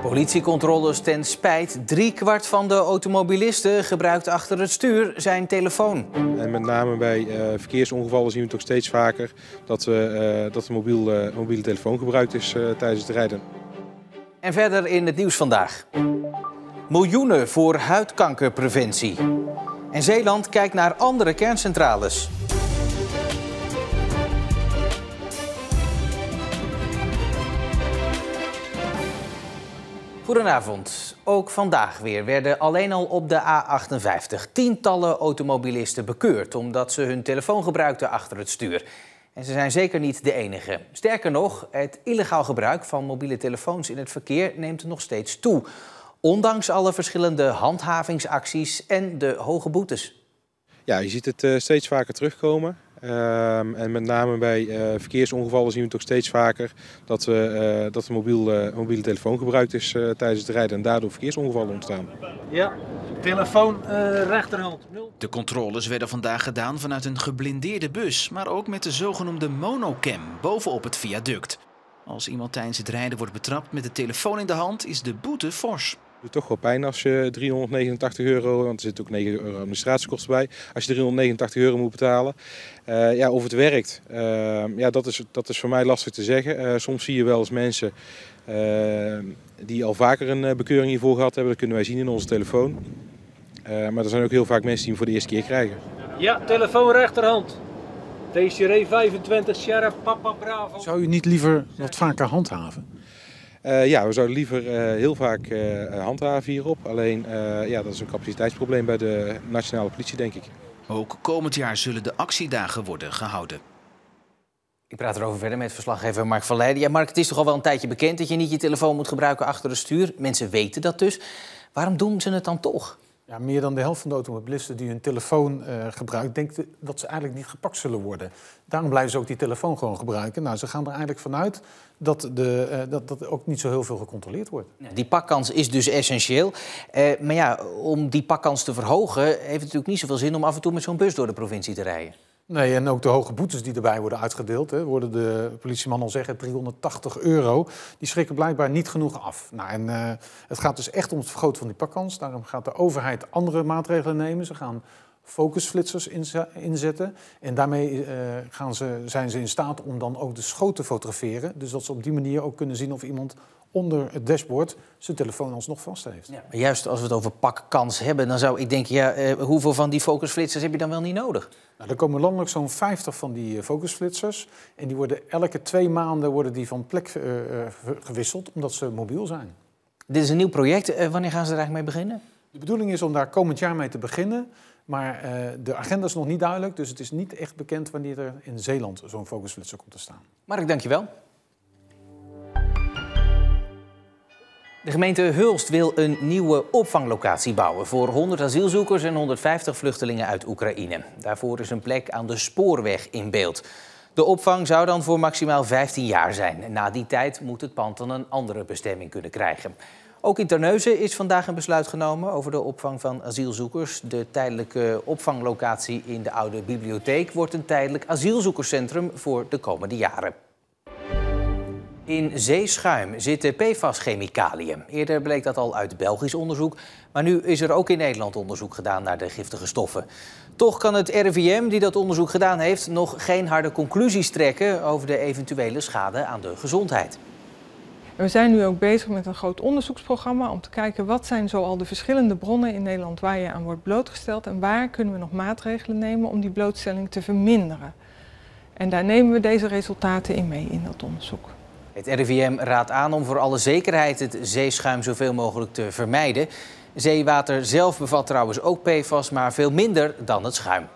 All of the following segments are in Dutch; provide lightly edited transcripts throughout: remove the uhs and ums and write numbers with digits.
Politiecontroles ten spijt. 3/4 van de automobilisten gebruikt achter het stuur zijn telefoon. En met name bij verkeersongevallen zien we toch steeds vaker dat de mobiele telefoon gebruikt is tijdens het rijden. En verder in het nieuws vandaag. Miljoenen voor huidkankerpreventie. En Zeeland kijkt naar andere kerncentrales. Goedenavond. Ook vandaag weer werden alleen al op de A58 tientallen automobilisten bekeurd omdat ze hun telefoon gebruikten achter het stuur. En ze zijn zeker niet de enige. Sterker nog, het illegaal gebruik van mobiele telefoons in het verkeer neemt nog steeds toe. Ondanks alle verschillende handhavingsacties en de hoge boetes. Ja, je ziet het steeds vaker terugkomen. En met name bij verkeersongevallen zien we toch steeds vaker dat de mobiele telefoon gebruikt is tijdens het rijden en daardoor verkeersongevallen ontstaan. Ja, telefoon rechterhand. 0. De controles werden vandaag gedaan vanuit een geblindeerde bus, maar ook met de zogenoemde monocam bovenop het viaduct. Als iemand tijdens het rijden wordt betrapt met de telefoon in de hand, is de boete fors. Het doet toch wel pijn als je 389 euro, want er zit ook 9 euro administratiekosten bij, als je 389 euro moet betalen. Ja, of het werkt, ja, dat is voor mij lastig te zeggen. Soms zie je wel eens mensen die al vaker een bekeuring hiervoor gehad hebben. Dat kunnen wij zien in onze telefoon. Maar er zijn ook heel vaak mensen die hem voor de eerste keer krijgen. Ja, telefoon rechterhand. TCR 25 Sierra Papa Bravo. Zou u niet liever wat vaker handhaven? Ja, we zouden liever heel vaak handhaven hierop. Alleen, ja, dat is een capaciteitsprobleem bij de nationale politie, denk ik. Ook komend jaar zullen de actiedagen worden gehouden. Ik praat erover verder met verslaggever Mark van Leijden. Ja, Mark, het is toch al wel een tijdje bekend dat je niet je telefoon moet gebruiken achter het stuur. Mensen weten dat dus. Waarom doen ze het dan toch? Ja, meer dan de helft van de automobilisten die hun telefoon gebruikt, denkt dat ze eigenlijk niet gepakt zullen worden. Daarom blijven ze ook die telefoon gewoon gebruiken. Nou, ze gaan er eigenlijk vanuit dat ook niet zo heel veel gecontroleerd wordt. Ja, die pakkans is dus essentieel. Maar ja, om die pakkans te verhogen heeft het natuurlijk niet zoveel zin om af en toe met zo'n bus door de provincie te rijden. Nee, en ook de hoge boetes die erbij worden uitgedeeld, worden de politieman al zeggen, 380 euro, die schrikken blijkbaar niet genoeg af. Nou, en het gaat dus echt om het vergroten van die pakkans. Daarom gaat de overheid andere maatregelen nemen. Ze gaan focusflitsers inzetten. En daarmee zijn ze in staat om dan ook de schoot te fotograferen. Dus dat ze op die manier ook kunnen zien of iemand onder het dashboard zijn telefoon alsnog vast heeft. Ja, maar juist als we het over pakkans hebben, dan zou ik denken, ja, hoeveel van die focusflitsers heb je dan wel niet nodig? Nou, er komen landelijk zo'n 50 van die focusflitsers. En die worden elke 2 maanden van plek gewisseld, omdat ze mobiel zijn. Dit is een nieuw project. Wanneer gaan ze er eigenlijk mee beginnen? De bedoeling is om daar komend jaar mee te beginnen. Maar de agenda is nog niet duidelijk, dus het is niet echt bekend wanneer er in Zeeland zo'n focusflitser komt te staan. Mark, dankjewel. De gemeente Hulst wil een nieuwe opvanglocatie bouwen voor 100 asielzoekers en 150 vluchtelingen uit Oekraïne. Daarvoor is een plek aan de spoorweg in beeld. De opvang zou dan voor maximaal 15 jaar zijn. Na die tijd moet het pand dan een andere bestemming kunnen krijgen. Ook in Terneuzen is vandaag een besluit genomen over de opvang van asielzoekers. De tijdelijke opvanglocatie in de oude bibliotheek wordt een tijdelijk asielzoekerscentrum voor de komende jaren. In zeeschuim zitten PFAS-chemicaliën. Eerder bleek dat al uit Belgisch onderzoek, maar nu is er ook in Nederland onderzoek gedaan naar de giftige stoffen. Toch kan het RIVM, die dat onderzoek gedaan heeft, nog geen harde conclusies trekken over de eventuele schade aan de gezondheid. We zijn nu ook bezig met een groot onderzoeksprogramma om te kijken wat zijn zoal de verschillende bronnen in Nederland waar je aan wordt blootgesteld en waar kunnen we nog maatregelen nemen om die blootstelling te verminderen. En daar nemen we deze resultaten in mee in dat onderzoek. Het RIVM raadt aan om voor alle zekerheid het zeeschuim zoveel mogelijk te vermijden. Zeewater zelf bevat trouwens ook PFAS, maar veel minder dan het schuim.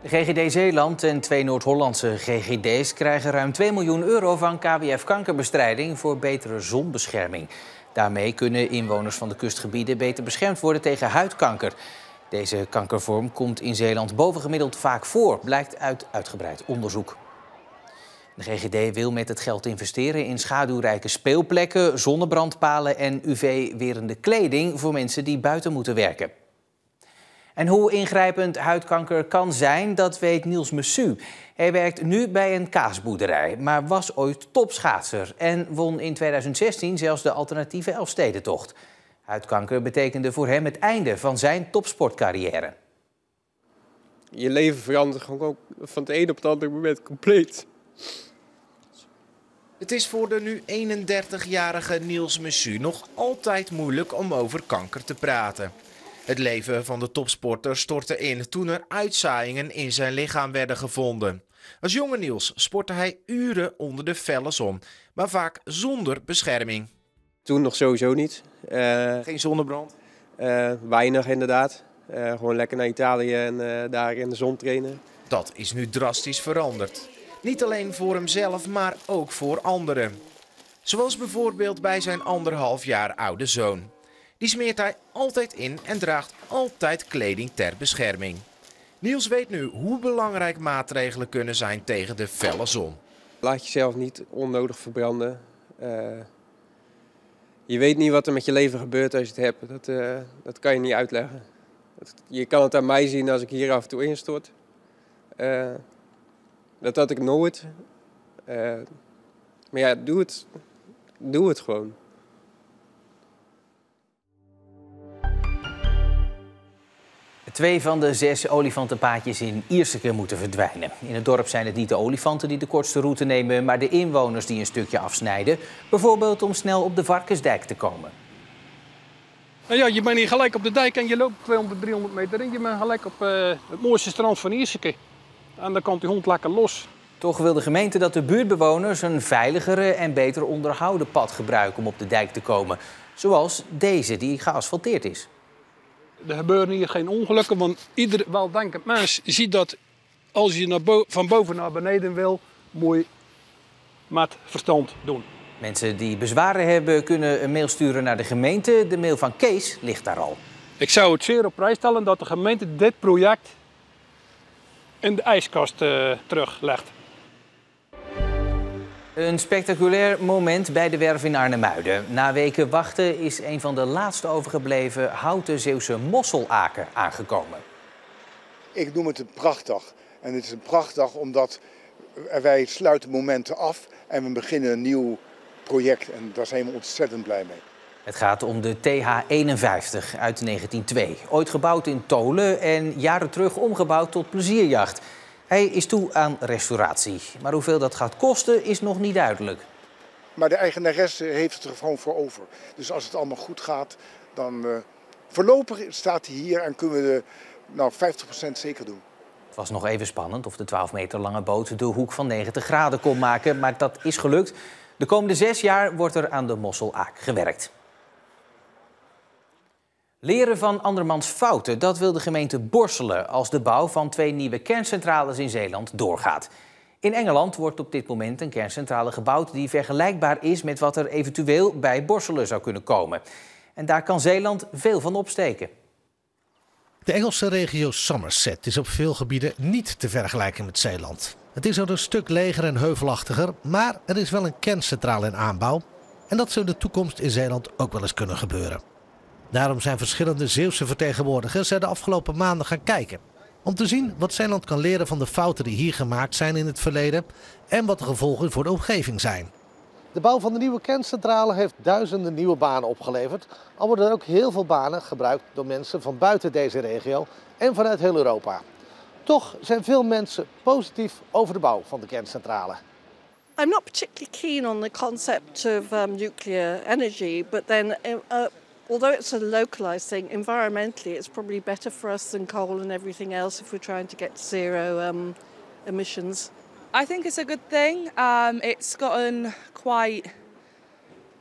De GGD Zeeland en 2 Noord-Hollandse GGD's krijgen ruim 2 miljoen euro van KWF Kankerbestrijding voor betere zonbescherming. Daarmee kunnen inwoners van de kustgebieden beter beschermd worden tegen huidkanker. Deze kankervorm komt in Zeeland bovengemiddeld vaak voor, blijkt uit uitgebreid onderzoek. De GGD wil met het geld investeren in schaduwrijke speelplekken, zonnebrandpalen en UV-werende kleding voor mensen die buiten moeten werken. En hoe ingrijpend huidkanker kan zijn, dat weet Niels Messu. Hij werkt nu bij een kaasboerderij, maar was ooit topschaatser en won in 2016 zelfs de alternatieve Elfstedentocht. Huidkanker betekende voor hem het einde van zijn topsportcarrière. Je leven verandert gewoon van het een op het andere moment compleet. Het is voor de nu 31-jarige Niels Messu nog altijd moeilijk om over kanker te praten. Het leven van de topsporter stortte in toen er uitzaaiingen in zijn lichaam werden gevonden. Als jonge Niels sportte hij uren onder de felle zon, maar vaak zonder bescherming. Toen nog sowieso niet. Geen zonnebrand? Weinig inderdaad. Gewoon lekker naar Italië en daar in de zon trainen. Dat is nu drastisch veranderd. Niet alleen voor hemzelf, maar ook voor anderen. Zoals bijvoorbeeld bij zijn 1,5 jaar oude zoon. Die smeert hij altijd in en draagt altijd kleding ter bescherming. Niels weet nu hoe belangrijk maatregelen kunnen zijn tegen de felle zon. Laat jezelf niet onnodig verbranden. Je weet niet wat er met je leven gebeurt als je het hebt. Dat kan je niet uitleggen. Je kan het aan mij zien als ik hier af en toe instort. Dat had ik nooit. Maar ja, doe het gewoon. Twee van de 6 olifantenpaadjes in Ierseke moeten verdwijnen. In het dorp zijn het niet de olifanten die de kortste route nemen, maar de inwoners die een stukje afsnijden. Bijvoorbeeld om snel op de Varkensdijk te komen. Nou ja, je bent hier gelijk op de dijk en je loopt 200, 300 meter en je bent gelijk op het mooiste strand van Ierseke. En dan komt die hond lekker los. Toch wil de gemeente dat de buurtbewoners een veiligere en beter onderhouden pad gebruiken om op de dijk te komen. Zoals deze, die geasfalteerd is. Er gebeuren hier geen ongelukken, want ieder weldenkend mens ziet dat als je van boven naar beneden wil, moet je met verstand doen. Mensen die bezwaren hebben kunnen een mail sturen naar de gemeente. De mail van Kees ligt daar al. Ik zou het zeer op prijs stellen dat de gemeente dit project in de ijskast teruglegt. Een spectaculair moment bij de werf in Arnhemuiden. Na weken wachten is een van de laatste overgebleven houten Zeeuwse mosselaken aangekomen. Ik noem het een prachtdag. En het is een prachtdag omdat wij sluiten momenten af en we beginnen een nieuw project. En daar zijn we ontzettend blij mee. Het gaat om de TH51 uit 1902. Ooit gebouwd in Tolen en jaren terug omgebouwd tot plezierjacht. Hij is toe aan restauratie. Maar hoeveel dat gaat kosten is nog niet duidelijk. Maar de eigenaresse heeft het er gewoon voor over. Dus als het allemaal goed gaat, dan voorlopig staat hij hier en kunnen we 50% zeker doen. Het was nog even spannend of de 12 meter lange boot de hoek van 90 graden kon maken. Maar dat is gelukt. De komende 6 jaar wordt er aan de mosselaak gewerkt. Leren van andermans fouten, dat wil de gemeente Borselen als de bouw van 2 nieuwe kerncentrales in Zeeland doorgaat. In Engeland wordt op dit moment een kerncentrale gebouwd die vergelijkbaar is met wat er eventueel bij Borselen zou kunnen komen. En daar kan Zeeland veel van opsteken. De Engelse regio Somerset is op veel gebieden niet te vergelijken met Zeeland. Het is er een stuk leger en heuvelachtiger, maar er is wel een kerncentrale in aanbouw. En dat zou in de toekomst in Zeeland ook wel eens kunnen gebeuren. Daarom zijn verschillende Zeeuwse vertegenwoordigers er de afgelopen maanden gaan kijken. Om te zien wat Zeeland kan leren van de fouten die hier gemaakt zijn in het verleden en wat de gevolgen voor de omgeving zijn. De bouw van de nieuwe kerncentrale heeft duizenden nieuwe banen opgeleverd. Al worden er ook heel veel banen gebruikt door mensen van buiten deze regio en vanuit heel Europa. Toch zijn veel mensen positief over de bouw van de kerncentrale. I'm not particularly keen on the concept of nuclear energy, but then although it's a localized thing, environmentally it's probably better for us than coal and everything else if we're trying to get to zero emissions. I think it's a good thing. It's gotten quite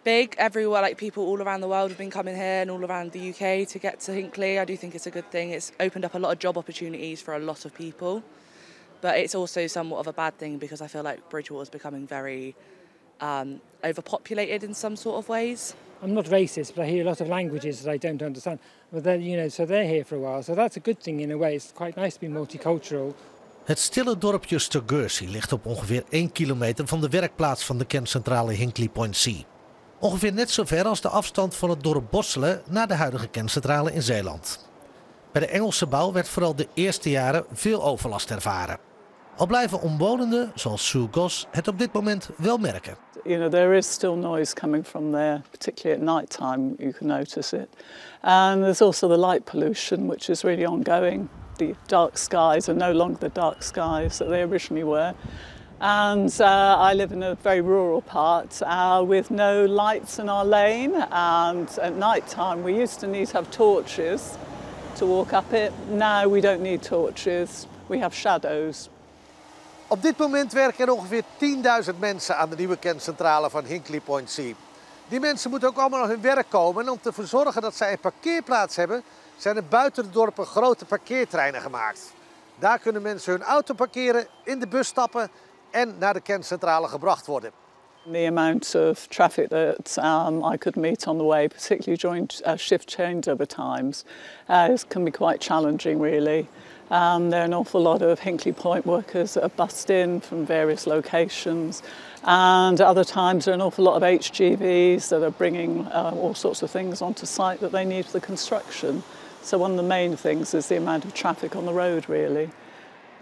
big everywhere, like people all around the world have been coming here and all around the UK to get to Hinkley. I do think it's a good thing. It's opened up a lot of job opportunities for a lot of people. But it's also somewhat of a bad thing because I feel like Bridgewater is becoming very overpopulated in some sort of ways. I'm not racist, but I hear a lot of languages that I don't understand. But then, so they're here for a while. So that's a good thing in a way. It's quite nice to be multicultural. Het stille dorpje Sturgersey ligt op ongeveer 1 kilometer van de werkplaats van de kerncentrale Hinkley Point C. Ongeveer net zo ver als de afstand van het dorp Borselen naar de huidige kerncentrale in Zeeland. Bij de Engelse bouw werd vooral de eerste jaren veel overlast ervaren. Al blijven omwonenden, zoals Sue Goss, het op dit moment wel merken. You know, there is still noise coming from there, particularly at night time, you can notice it. And there's also the light pollution, which is really ongoing. The dark skies are no longer the dark skies that they originally were. And I live in a very rural part with no lights in our lane. And at night time, we used to need to have torches to walk up it. Now we don't need torches, we have shadows. Op dit moment werken er ongeveer 10.000 mensen aan de nieuwe kerncentrale van Hinkley Point C. Die mensen moeten ook allemaal naar hun werk komen. En om ervoor te zorgen dat zij een parkeerplaats hebben, zijn er buiten de dorpen grote parkeerterreinen gemaakt. Daar kunnen mensen hun auto parkeren, in de bus stappen en naar de kerncentrale gebracht worden. The amount of traffic that I could meet on the way, particularly during shift changeover times, can be quite challenging really. There are an awful lot of Hinkley Point workers that are bussed in from various locations, and at other times there are an awful lot of HGVs that are bringing all sorts of things onto site that they need for the construction. So one of the main things is the amount of traffic on the road really.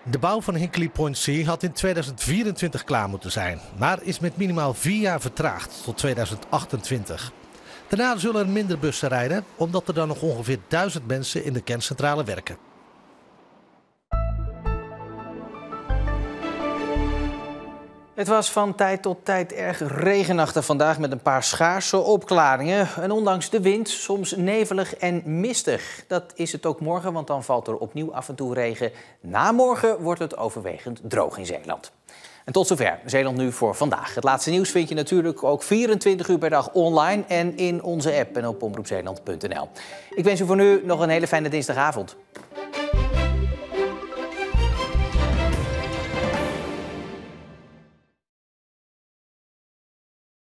De bouw van Hinkley Point C had in 2024 klaar moeten zijn, maar is met minimaal 4 jaar vertraagd tot 2028. Daarna zullen er minder bussen rijden, omdat er dan nog ongeveer 1000 mensen in de kerncentrale werken. Het was van tijd tot tijd erg regenachtig vandaag met een paar schaarse opklaringen. En ondanks de wind soms nevelig en mistig. Dat is het ook morgen, want dan valt er opnieuw af en toe regen. Na morgen wordt het overwegend droog in Zeeland. En tot zover Zeeland Nu voor vandaag. Het laatste nieuws vind je natuurlijk ook 24 uur per dag online en in onze app en op omroepzeeland.nl. Ik wens u voor nu nog een hele fijne dinsdagavond.